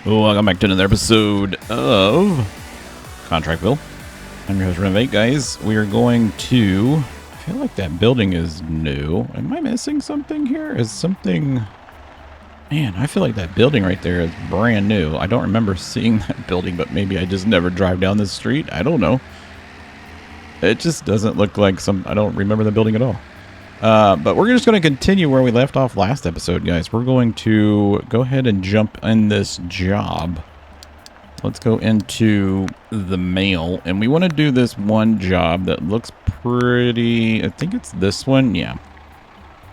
Welcome back to another episode of CONTRACTVILLE. I'm your host, Renovate, guys. We are going to... I feel like that building is new. Am I missing something here? Is something... Man, I feel like that building right there is brand new. I don't remember seeing that building, but maybe I just never drive down this street. I don't know. It just doesn't look like some... I don't remember the building at all. But we're just going to continue where we left off last episode, guys. We're going to go ahead and jump in this job. Let's go into the mail. And we want to do this one job that looks pretty... I think it's this one. Yeah.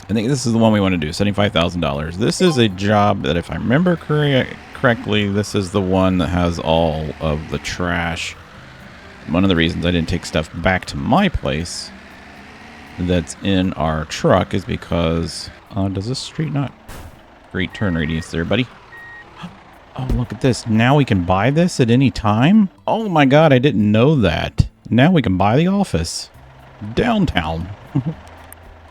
I think this is the one we want to do. $75,000. This is a job that, if I remember correctly, this is the one that has all of the trash. One of the reasons I didn't take stuff back to my place that's in our truck is because does this street not great turn radius there, buddy? Oh, look at this. Now we can buy this at any time. Oh my god, I didn't know that. Now we can buy the office downtown.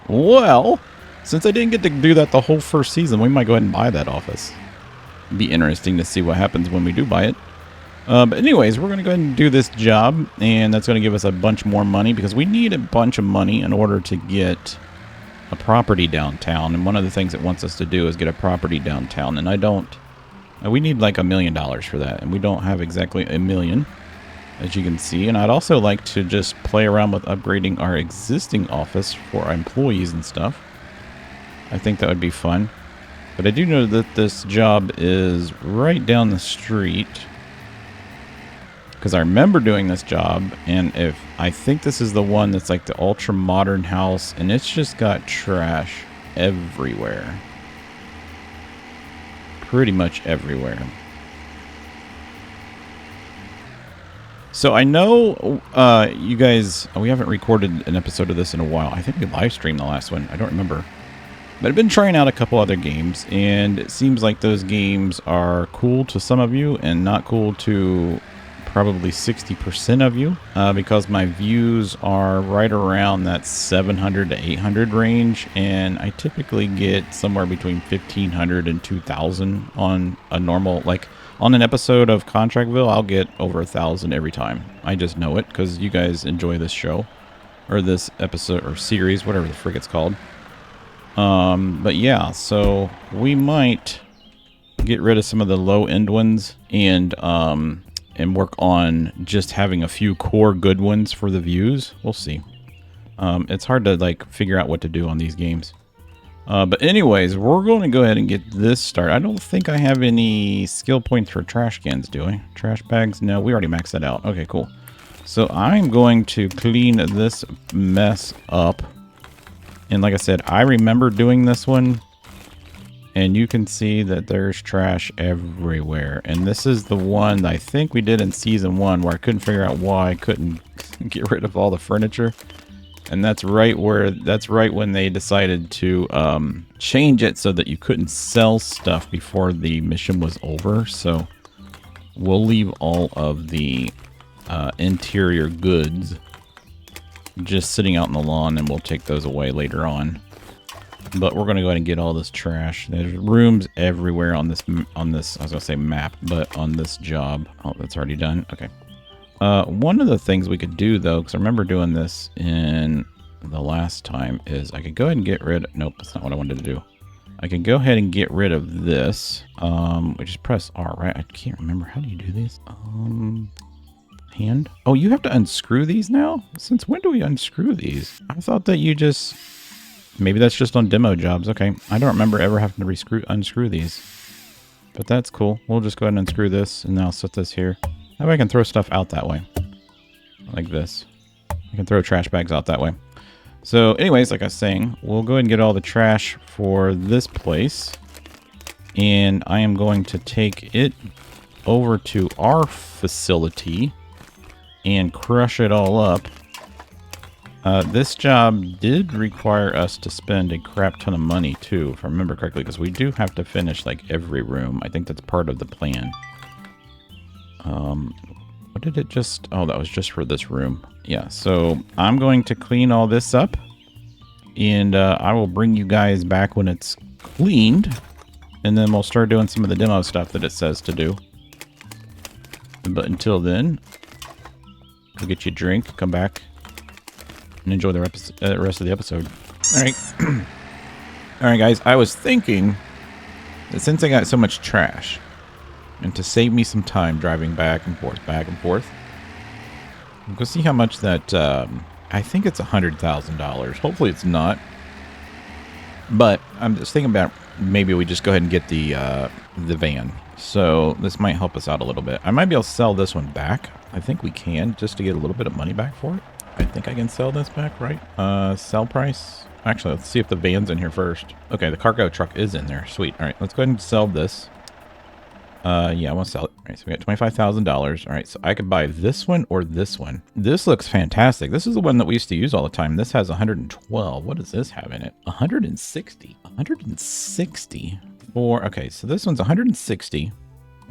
Well, since I didn't get to do that the whole first season, we might go ahead and buy that office. Be interesting to see what happens when we do buy it. But anyways, we're going to go ahead and do this job, and that's going to give us a bunch more money because we need a bunch of money in order to get a property downtown. And one of the things it wants us to do is get a property downtown, and I don't... We need like $1 million for that, and we don't have exactly $1 million, as you can see. And I'd also like to just play around with upgrading our existing office for our employees and stuff. I think that would be fun. But I do know that this job is right down the street, because I remember doing this job, and if I think this is the one that's like the ultra modern house, and it's just got trash everywhere. Pretty much everywhere. So I know you guys, we haven't recorded an episode of this in a while. I think we live streamed the last one. I don't remember. But I've been trying out a couple other games, and it seems like those games are cool to some of you and not cool to probably 60% of you, because my views are right around that 700 to 800 range, and I typically get somewhere between 1,500 and 2,000 on a normal, like on an episode of CONTRACTVILLE. I'll get over 1,000 every time. I just know it because you guys enjoy this show or this episode or series, whatever the frick it's called. But yeah, so we might get rid of some of the low end ones and work on just having a few core good ones for the views. We'll see. It's hard to like figure out what to do on these games. But anyways, we're going to go ahead and get this started. I don't think I have any skill points for trash cans, do I? Trash bags? No, we already maxed that out. Okay, cool. So I'm going to clean this mess up. And like I said, I remember doing this one. And you can see that there's trash everywhere. And this is the one that I think we did in season 1 where I couldn't figure out why I couldn't get rid of all the furniture. And that's right when they decided to change it so that you couldn't sell stuff before the mission was over. So we'll leave all of the interior goods just sitting out in the lawn, and we'll take those away later on. But we're going to go ahead and get all this trash. There's rooms everywhere on this, I was going to say map, but on this job. Oh, that's already done. Okay. One of the things we could do, though, because I remember doing this in the last time, is I could go ahead and get rid of... Nope, that's not what I wanted to do. I can go ahead and get rid of this. We just press R, right? I can't remember. How do you do these? Hand? Oh, you have to unscrew these now? Since when do we unscrew these? I thought that you just... Maybe that's just on demo jobs. Okay. I don't remember ever having to unscrew these. But that's cool. We'll just go ahead and unscrew this, and then I'll set this here. That way I can throw stuff out that way. Like this. I can throw trash bags out that way. So anyways, like I was saying, we'll go ahead and get all the trash for this place. And I am going to take it over to our facility and crush it all up. This job did require us to spend a crap ton of money too, if I remember correctly, because we do have to finish like every room. I think that's part of the plan. What did it just... Oh, that was just for this room. Yeah, so I'm going to clean all this up, and I will bring you guys back when it's cleaned, and then we'll start doing some of the demo stuff that it says to do. But until then, go get you a drink, come back, and enjoy the rest of the episode. All right. All right, guys. I was thinking that since I got so much trash, and to save me some time driving back and forth, go see how much that, I think it's $100,000. Hopefully it's not. But I'm just thinking about maybe we just go ahead and get the van. So this might help us out a little bit. I might be able to sell this one back. I think we can, just to get a little bit of money back for it. I think I can sell this back, right? Sell price. Actually, let's see if the van's in here first. Okay, the cargo truck is in there. Sweet. All right, let's go ahead and sell this. Yeah, I want to sell it. All right, so we got $25,000. All right, so I could buy this one or this one. This looks fantastic. This is the one that we used to use all the time. This has 112. What does this have in it? 160. 160 for, okay, so this one's 160.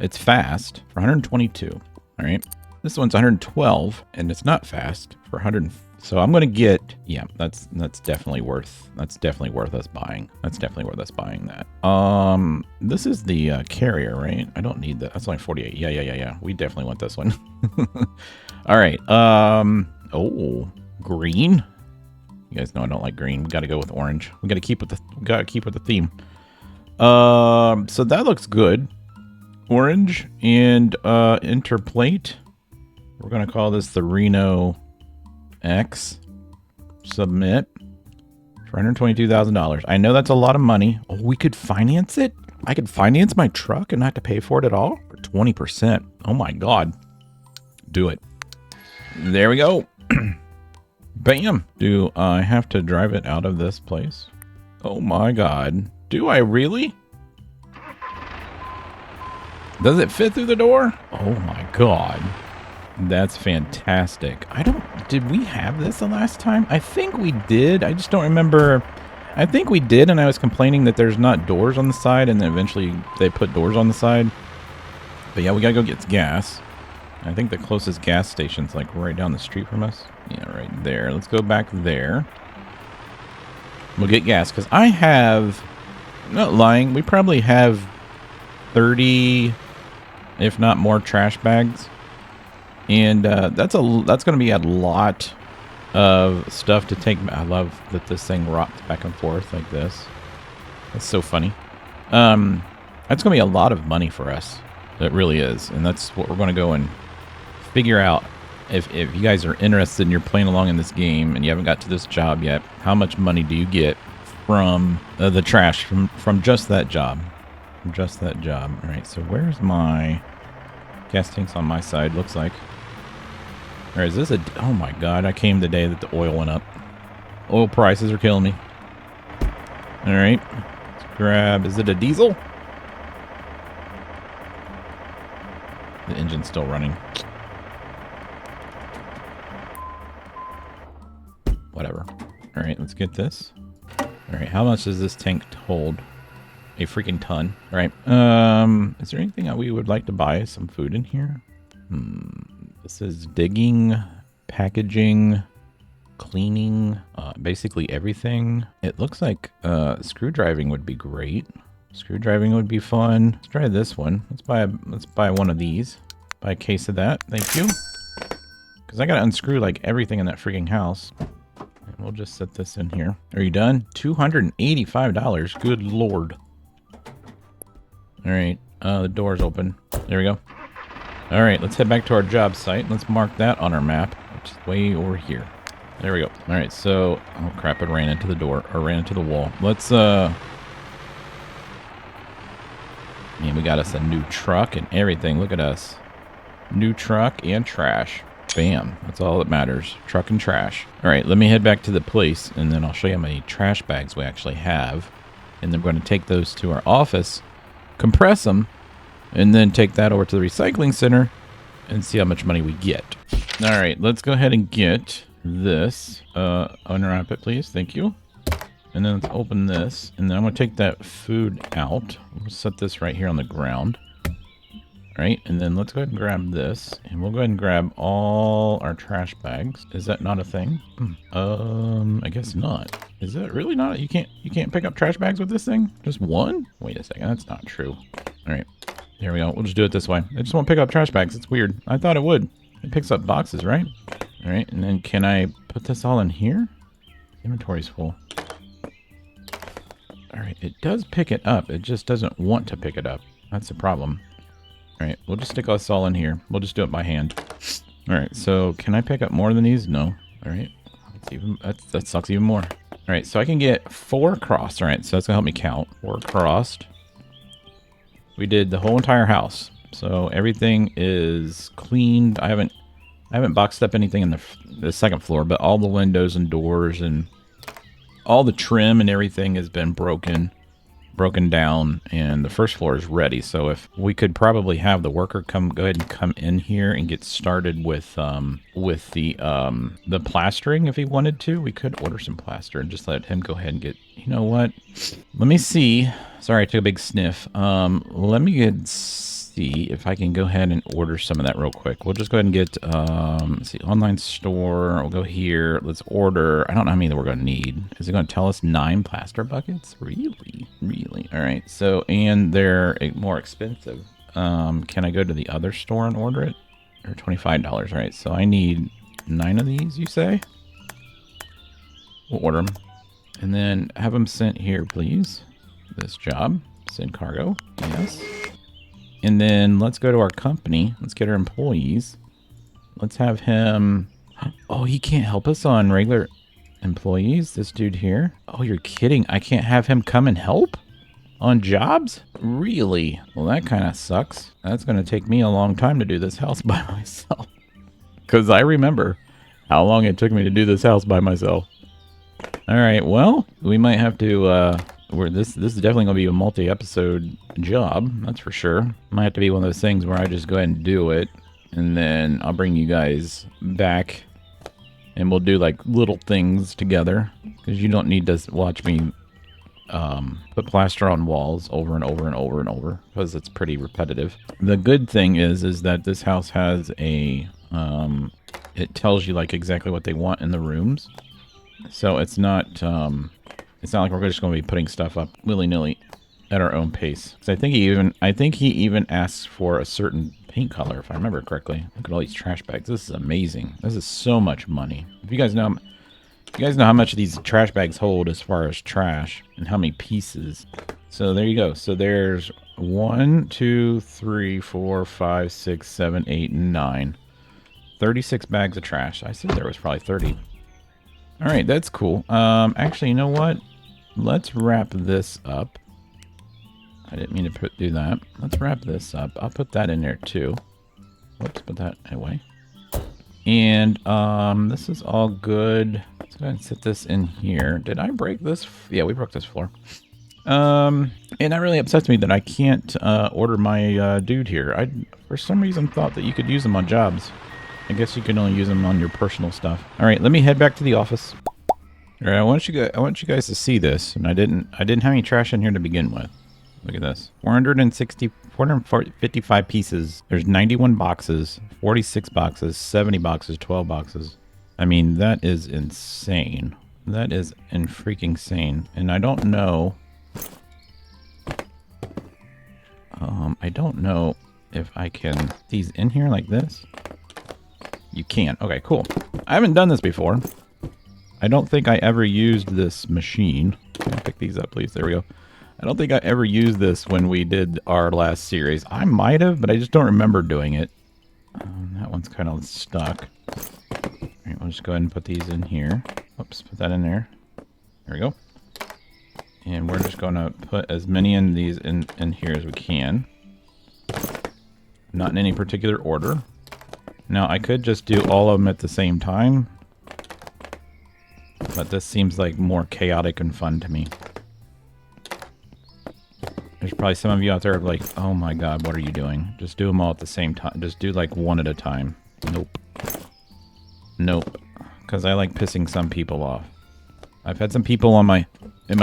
It's fast for 122. All right, this one's 112 and it's not fast for 100. So I'm going to get, yeah, that's definitely worth us buying. That's definitely worth us buying that. This is the carrier, right? I don't need that. That's only 48. Yeah. We definitely want this one. All right. Oh, green. You guys know I don't like green. We got to go with orange. We got to keep with the theme. So that looks good. Orange and interplate. We're going to call this the Reno X. Submit for $122,000. I know that's a lot of money. Oh, we could finance it. I could finance my truck and not have to pay for it at all for 20%. Oh my God. Do it. There we go. Bam. Do I have to drive it out of this place? Oh my God. Do I really? Does it fit through the door? Oh my God. That's fantastic. Did we have this the last time? I think we did. I just don't remember. I think we did, and I was complaining that there's not doors on the side, and then eventually they put doors on the side. But yeah, we gotta go get gas. I think the closest gas station's like right down the street from us. Yeah, right there. Let's go back there. We'll get gas, because I have, I'm not lying, we probably have 30, if not more, trash bags. And that's going to be a lot of stuff to take. I love that this thing rocks back and forth like this. That's so funny. That's going to be a lot of money for us. It really is. And that's what we're going to go and figure out. If you guys are interested and you're playing along in this game and you haven't got to this job yet, how much money do you get from the trash from just that job? From just that job. All right, so where's my gas tanks on my side? Looks like. Or is this a... Oh my God, I came the day that the oil went up. Oil prices are killing me. Alright. Let's grab... Is it a diesel? The engine's still running. Whatever. Alright, let's get this. Alright, how much does this tank hold? A freaking ton. Alright. Is there anything that we would like to buy? Some food in here? This is digging, packaging, cleaning, basically everything. It looks like screwdriving would be great. Screwdriving would be fun. Let's try this one. Let's buy one of these. Buy a case of that. Thank you. Because I gotta unscrew like everything in that freaking house. And we'll just set this in here. Are you done? $285. Good Lord. All right. The door's open. There we go. All right, let's head back to our job site. Let's mark that on our map, which is way over here. There we go. All right, so, oh crap, it ran into the door, or ran into the wall. Let's, man, we got us a new truck and everything. Look at us. New truck and trash. Bam, that's all that matters. Truck and trash. All right, let me head back to the place, and then I'll show you how many trash bags we actually have. And then we're going to take those to our office, compress them, and then take that over to the recycling center and see how much money we get. All right, let's go ahead and get this. Unwrap it, please. Thank you. And then let's open this. And then I'm going to take that food out. We'll set this right here on the ground. Right, and then let's go ahead and grab this, and we'll go ahead and grab all our trash bags. Is that not a thing? I guess not. Is that really not? You can't pick up trash bags with this thing? Just one? Wait a second, that's not true. All right, there we go. We'll just do it this way. I just won't pick up trash bags. It's weird. I thought it would. It picks up boxes, right? All right, and then can I put this all in here? Inventory's full. All right, it does pick it up. It just doesn't want to pick it up. That's the problem. All right, we'll just stick us all in here. We'll just do it by hand. All right, so can I pick up more than these? No. All right, that sucks even more. All right, so I can get 4 across. All right, so that's gonna help me count. 4 across. We did the whole entire house, so everything is cleaned. I haven't boxed up anything in the second floor, but all the windows and doors and all the trim and everything has been broken down, and the first floor is ready. So if we could probably have the worker go ahead and come in here and get started with the plastering if he wanted to. We could order some plaster and just let him go ahead and get, you know what? Let me see. Sorry, I took a big sniff. Let me see if I can go ahead and order some of that real quick. We'll just go ahead and get, let's see, online store. We'll go here. Let's order. I don't know how many that we're going to need. Is it going to tell us 9 plaster buckets? Really? Really? All right. So, and they're more expensive. Can I go to the other store and order it? Or $25. All right. So I need 9 of these, you say? We'll order them. And then have them sent here, please. This job. Send cargo. Yes. And then let's go to our company. Let's get our employees. Let's have him... Oh, he can't help us on regular employees, this dude here. Oh, you're kidding. I can't have him come and help on jobs? Really? Well, that kind of sucks. That's going to take me a long time to do this house by myself. Because I remember how long it took me to do this house by myself. All right, well, we might have to... this is definitely going to be a multi-episode job, that's for sure. Might have to be one of those things where I just go ahead and do it, and then I'll bring you guys back, and we'll do like little things together, because you don't need to watch me put plaster on walls over and over and over and over, because it's pretty repetitive. The good thing is that this house has a it tells you like exactly what they want in the rooms, so it's not like we're just going to be putting stuff up willy-nilly at our own pace. So I think he even asks for a certain paint color, if I remember correctly. Look at all these trash bags. This is amazing. This is so much money. If you guys know how much these trash bags hold as far as trash and how many pieces. So there you go. So there's 1, 2, 3, 4, 5, 6, 7, 8, 9. 36 bags of trash. I said there was probably 30. All right, that's cool. Actually, you know what? Let's wrap this up. I didn't mean to do that. Let's wrap this up. I'll put that in there too. Whoops, put that away. And this is all good. Let's go ahead and set this in here. Did I break this? Yeah, we broke this floor. And that really upsets me that I can't order my dude here. I, for some reason, thought that you could use them on jobs. I guess you can only use them on your personal stuff. All right, let me head back to the office. All right, I want you guys to see this, and I didn't have any trash in here to begin with. Look at this. 455 pieces. There's 91 boxes, 46 boxes, 70 boxes, 12 boxes. I mean, that is insane. That is freaking insane. And I don't know. I don't know if I can these in here like this. You can. Okay, cool. I haven't done this before. I don't think I ever used this machine. Can I pick these up, please? There we go. I don't think I ever used this when we did our last series. I might have, but I just don't remember doing it. That one's kind of stuck. All right, we'll just go ahead and put these in here. Oops, put that in there. There we go. And we're just going to put as many in these in here as we can. Not in any particular order. Now, I could just do all of them at the same time. But this seems like more chaotic and fun to me. There's probably some of you out there like, oh my god, what are you doing? Just do them all at the same time. Just do like one at a time. Nope. Nope. Because I like pissing some people off. I've had some people in my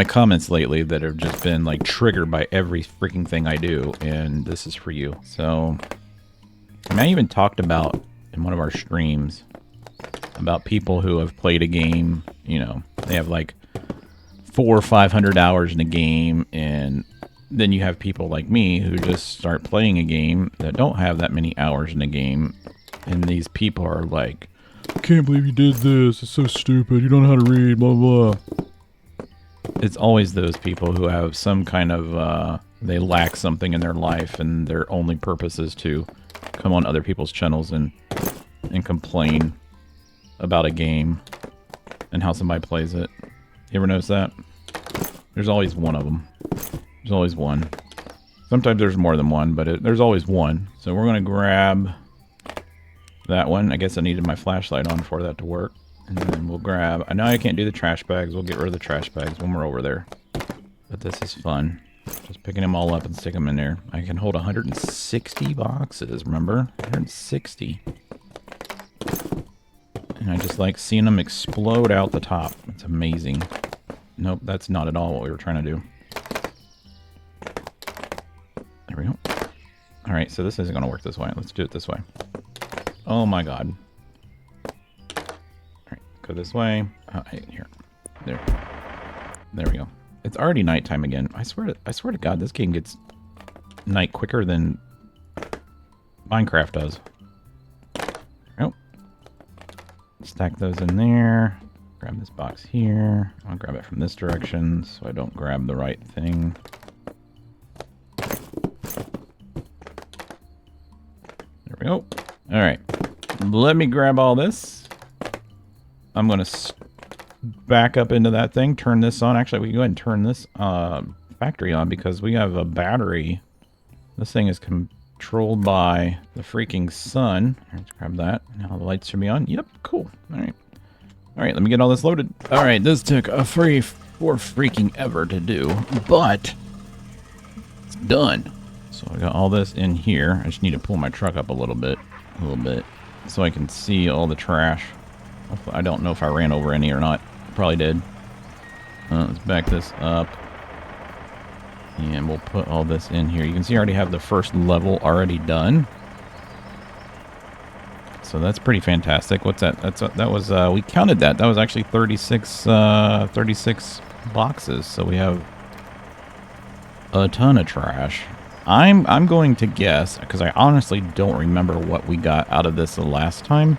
comments lately that have just been like triggered by every freaking thing I do. And this is for you. So I mean, I even talked about in one of our streams about people who have played a game, you know, they have like 400 or 500 hours in a game, and then you have people like me who just start playing a game that don't have that many hours in a game, and these people are like, I can't believe you did this, it's so stupid, you don't know how to read, blah, blah. It's always those people who have some kind of, they lack something in their life, and their only purpose is to come on other people's channels and complain about a game and how somebody plays it. You ever notice that? There's always one of them. There's always one. Sometimes there's more than one, but there's always one. So we're going to grab that one. I guess I needed my flashlight on for that to work. And then we'll grab... I know I can't do the trash bags. We'll get rid of the trash bags when we're over there. But this is fun. Just picking them all up and stick them in there. I can hold 160 boxes, remember? 160. And I just like seeing them explode out the top. It's amazing. Nope, that's not at all what we were trying to do. There we go. Alright, so this isn't going to work this way. Let's do it this way. Oh my god. Alright, go this way. Here. There. There we go. It's already nighttime again. I swear to God, this game gets night quicker than Minecraft does. Oh. Stack those in there. Grab this box here. I'll grab it from this direction so I don't grab the right thing. There we go. Alright. Let me grab all this. I'm going to back up into that thing, turn this on. Actually, we can go ahead and turn this factory on because we have a battery. This thing is controlled by the freaking sun. Let's grab that. Now the lights should be on. Yep, cool. Alright. Alright, let me get all this loaded. Alright, this took for freaking ever to do, but it's done. So I got all this in here. I just need to pull my truck up a little bit, so I can see all the trash. I don't know if I ran over any or not. Probably did. Let's back this up. And we'll put all this in here. You can see I already have the first level already done. So that's pretty fantastic. What's that? That was, we counted that. That was actually 36 boxes. So we have a ton of trash. I'm going to guess, because I honestly don't remember what we got out of this the last time.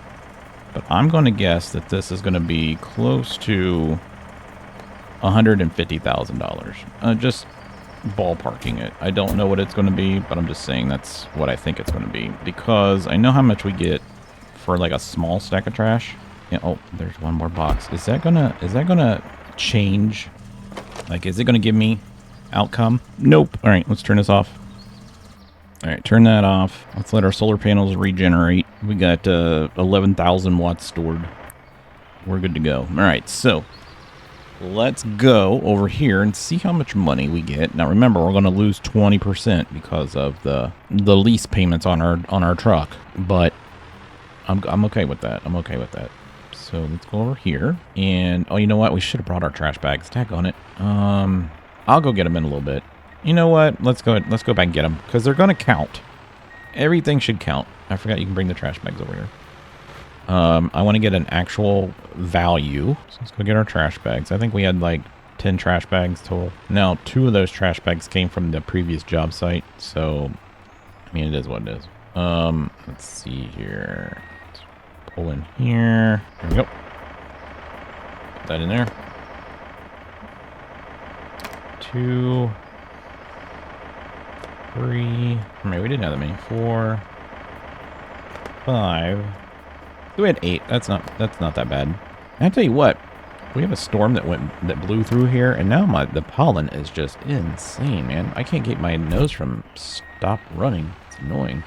But I'm going to guess that this is going to be close to $150,000. Just ballparking it. I don't know what it's going to be, but I'm just saying that's what I think it's going to be. Because I know how much we get for like a small stack of trash. Yeah, oh, there's one more box. Is that gonna change? Like, is it gonna give me outcome? Nope. All right, let's turn this off. All right, turn that off. Let's let our solar panels regenerate. We got 11,000 watts stored. We're good to go. All right, so let's go over here and see how much money we get. Now, remember, we're going to lose 20% because of the lease payments on our truck. But I'm okay with that. I'm okay with that. So let's go over here. And oh, you know what? We should have brought our trash bags. Tag on it. I'll go get them in a little bit. You know what? Let's go back and get them, because they're going to count. Everything should count. I forgot you can bring the trash bags over here. I want to get an actual value. So let's go get our trash bags. I think we had like 10 trash bags total. Now, 2 of those trash bags came from the previous job site. So, I mean, it is what it is. Let's see here. Let's pull in here. There we go. Put that in there. 2... 3. I mean, we didn't have that many. 4, 5. We had 8. That's not that bad. And I tell you what, we have a storm that blew through here, and now the pollen is just insane, man. I can't get my nose from stop running. It's annoying.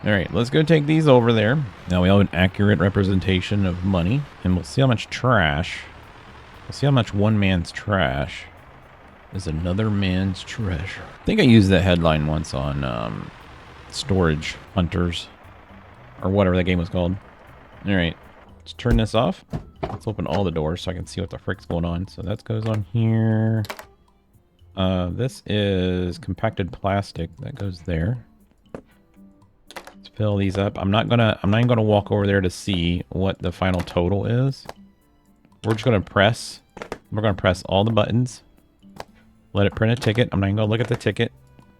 All right, let's go take these over there. Now we have an accurate representation of money, and we'll see how much trash. We'll see how much one man's trash is another man's treasure. I think I used that headline once on Storage Hunters, or whatever that game was called. All right, let's turn this off. Let's open all the doors so I can see what the frick's going on. So that goes on here. This is compacted plastic. That goes there. Fill these up. I'm not even gonna walk over there to see what the final total is. We're just gonna press. We're gonna press all the buttons. Let it print a ticket. I'm not even gonna look at the ticket.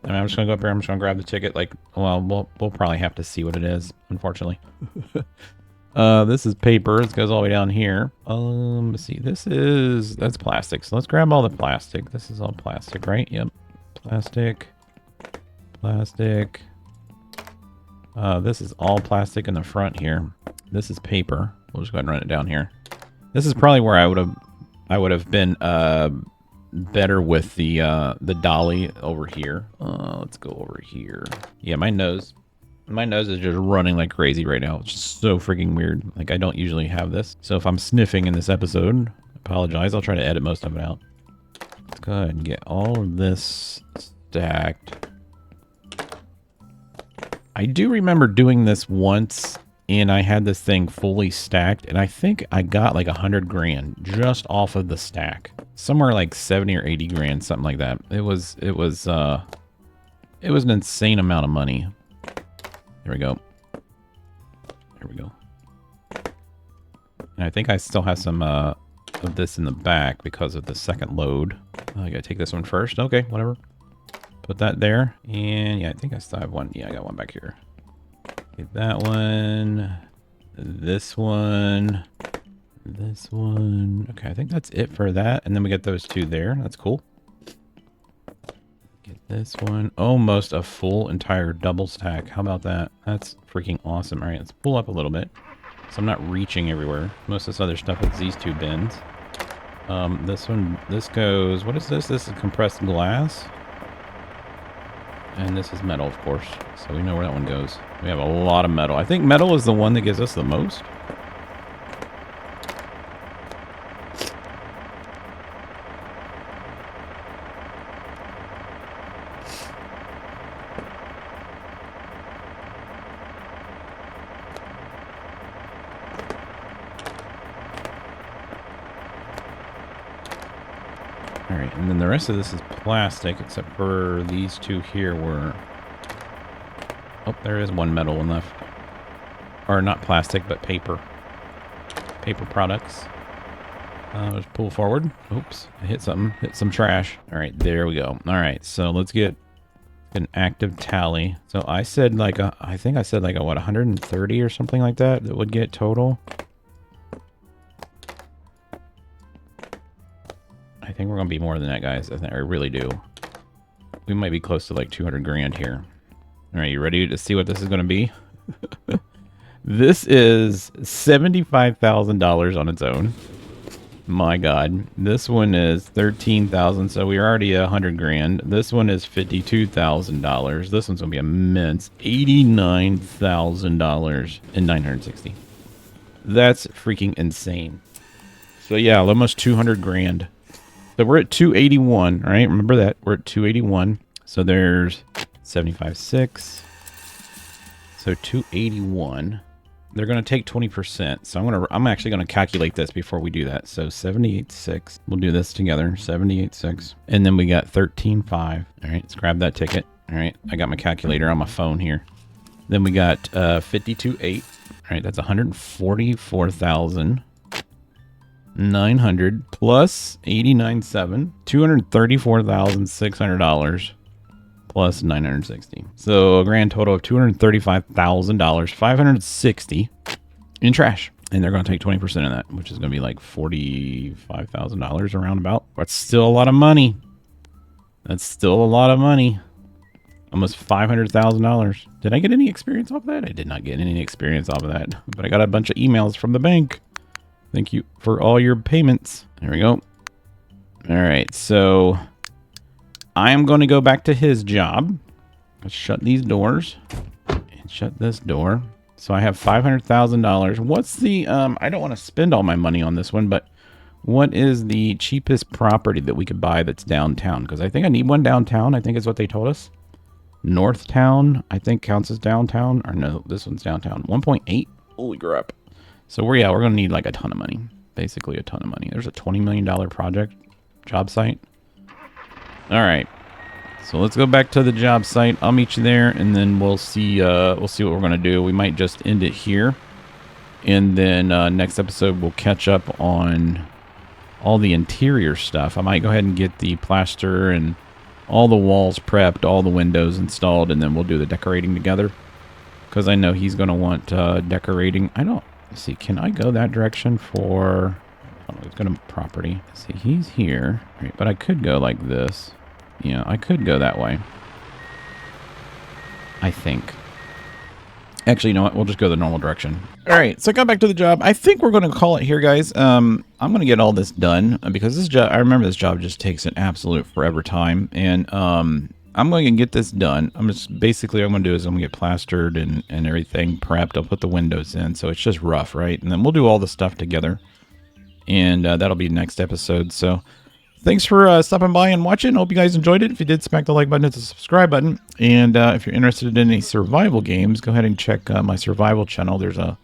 And I'm just gonna go up here. I'm just gonna grab the ticket. Like, well, we'll probably have to see what it is, unfortunately. This is paper. It goes all the way down here. Let's see. That's plastic. So let's grab all the plastic. This is all plastic, right? Yep. Plastic. Plastic. This is all plastic in the front here. This is paper. We'll just go ahead and run it down here. This is probably where I would have been better with the dolly over here. Let's go over here. Yeah, my nose is just running like crazy right now. It's just so freaking weird. Like, I don't usually have this. So if I'm sniffing in this episode, I apologize. I'll try to edit most of it out. Let's go ahead and get all of this stacked. I do remember doing this once, and I had this thing fully stacked, and I think I got like 100 grand just off of the stack. Somewhere like 70 or 80 grand, something like that. It was an insane amount of money. There we go. There we go. And I think I still have some of this in the back because of the second load. I gotta take this one first. Okay, whatever. Put that there. And yeah, I think I still have one. Yeah, I got one back here. Get that one. This one. This one. Okay, I think that's it for that. And then we get those two there. That's cool. Get this one. Almost a full entire double stack. How about that? That's freaking awesome. All right, let's pull up a little bit. So I'm not reaching everywhere. Most of this other stuff is these two bins. This one, this goes, what is this? This is compressed glass. And this is metal, of course. So we know where that one goes. We have a lot of metal. I think metal is the one that gives us the most. Alright, and then the rest of this is plastic, except for these two here were... Oh, there is one metal one left. Or not plastic, but paper. Paper products. Let's pull forward. Oops, I hit something. Hit some trash. Alright, there we go. Alright, so let's get an active tally. So I said like I think I said like a, what, 130 or something like that would get total. I think we're going to be more than that, guys. I really do. We might be close to like 200 grand here. All right, you ready to see what this is going to be? This is $75,000 on its own. My God. This one is 13,000, so we're already 100 grand. This one is $52,000. This one's going to be immense. $89,000 and 960. That's freaking insane. So yeah, almost 200 grand. So we're at 281, right? Remember that. We're at 281. So there's 75.6. So 281. They're going to take 20%. So I'm actually going to calculate this before we do that. So 78.6. We'll do this together. 78.6. And then we got 13.5. All right, let's grab that ticket. All right, I got my calculator on my phone here. Then we got 52.8. All right, that's 144,000. 900 plus 89.7, $234,600 plus 960. So a grand total of $235,000, 560 in trash. And they're going to take 20% of that, which is going to be like $45,000 around about. That's still a lot of money. That's still a lot of money. Almost $500,000. Did I get any experience off of that? I did not get any experience off of that, but I got a bunch of emails from the bank. Thank you for all your payments. There we go. All right, so I am going to go back to his job. Let's shut these doors and shut this door. So I have $500,000. What's the, I don't want to spend all my money on this one, but what is the cheapest property that we could buy that's downtown? Because I think I need one downtown, I think is what they told us. Northtown, I think counts as downtown. Or no, this one's downtown. 1.8. Holy crap. So we're going to need like a ton of money. Basically a ton of money. There's a $20 million project job site. All right. So let's go back to the job site. I'll meet you there, and then we'll see what we're gonna do. We might just end it here, and then next episode we'll catch up on all the interior stuff. I might go ahead and get the plaster and all the walls prepped, all the windows installed, and then we'll do the decorating together. Because I know he's gonna want decorating. I don't see. Can I go that direction for? Let's go to property. See, he's here, right, but I could go like this. Yeah, I could go that way. I think. Actually, you know what? We'll just go the normal direction. All right, so I got back to the job. I think we're going to call it here, guys. I'm going to get all this done because this job, I remember this job just takes an absolute forever time. And I'm going to get this done. I'm going to do is I'm going to get plastered and everything prepped. I'll put the windows in, so it's just rough, right? And then we'll do all the stuff together. And that'll be next episode. So thanks for stopping by and watching. Hope you guys enjoyed it. If you did, smack the like button, hit the subscribe button. And if you're interested in any survival games, go ahead and check my survival channel. There's a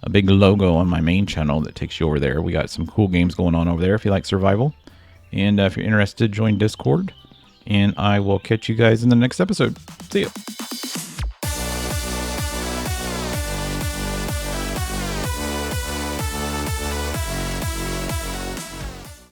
big logo on my main channel that takes you over there. We got some cool games going on over there if you like survival. And if you're interested, join Discord. And I will catch you guys in the next episode. See ya.